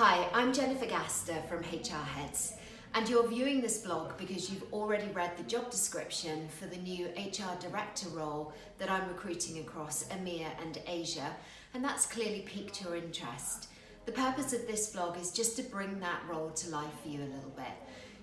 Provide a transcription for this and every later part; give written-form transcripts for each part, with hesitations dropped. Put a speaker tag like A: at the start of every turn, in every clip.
A: Hi, I'm Jennifer Gaster from HR Heads, and you're viewing this blog because you've already read the job description for the new HR Director role that I'm recruiting across EMEA and Asia, and that's clearly piqued your interest. The purpose of this blog is just to bring that role to life for you a little bit.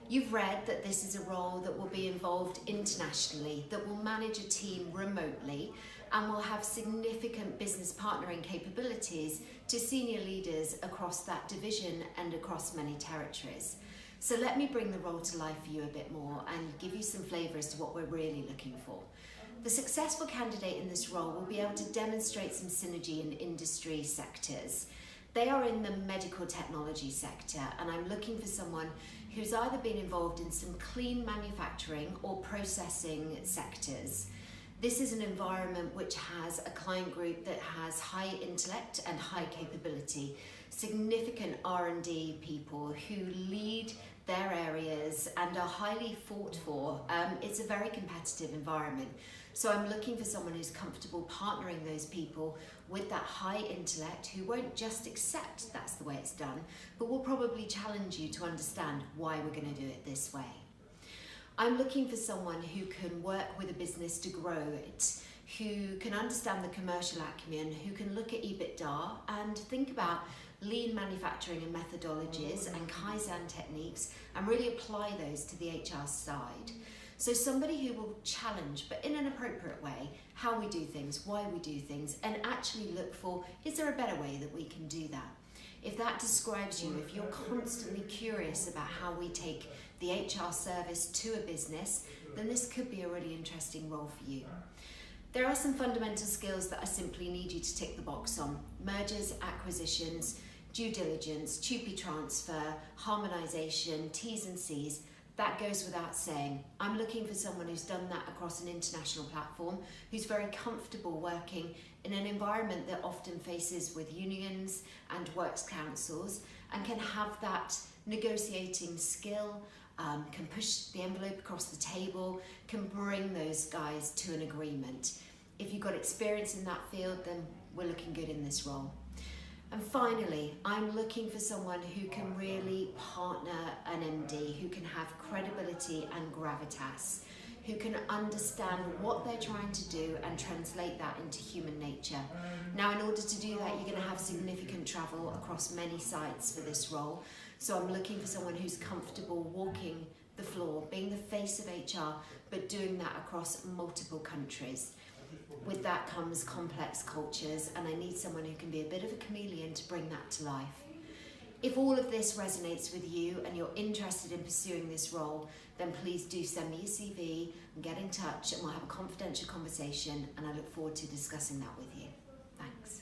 A: You've read that this is a role that will be involved internationally, that will manage a team remotely, and will have significant business partnering capabilities to senior leaders across that division and across many territories. So let me bring the role to life for you a bit more and give you some flavour as to what we're really looking for. The successful candidate in this role will be able to demonstrate some synergy in industry sectors. They are in the medical technology sector, and I'm looking for someone who's either been involved in some clean manufacturing or processing sectors. This is an environment which has a client group that has high intellect and high capability, significant R&D people who lead their areas and are highly fought for. It's a very competitive environment. So I'm looking for someone who's comfortable partnering those people with that high intellect, who won't just accept that's the way it's done, but will probably challenge you to understand why we're going to do it this way. I'm looking for someone who can work with a business to grow it, who can understand the commercial acumen, who can look at EBITDA and think about lean manufacturing and methodologies and Kaizen techniques and really apply those to the HR side. So somebody who will challenge, but in an appropriate way, how we do things, why we do things, and actually look for, is there a better way that we can do that? If that describes you, if you're constantly curious about how we take the HR service to a business, then this could be a really interesting role for you. There are some fundamental skills that I simply need you to tick the box on: mergers, acquisitions, due diligence, TUPE transfer, harmonisation, T's and C's. That goes without saying. I'm looking for someone who's done that across an international platform, who's very comfortable working in an environment that often faces with unions and works councils, and can have that negotiating skill, can push the envelope across the table, can bring those guys to an agreement. If you've got experience in that field, then we're looking good in this role. And finally, I'm looking for someone who can really partner an MD, who can have credibility and gravitas, who can understand what they're trying to do and translate that into human nature. Now, in order to do that, you're going to have significant travel across many sites for this role. So I'm looking for someone who's comfortable walking the floor, being the face of HR, but doing that across multiple countries. With that comes complex cultures, and I need someone who can be a bit of a chameleon to bring that to life. If all of this resonates with you and you're interested in pursuing this role, then please do send me your CV and get in touch, and we'll have a confidential conversation, and I look forward to discussing that with you. Thanks.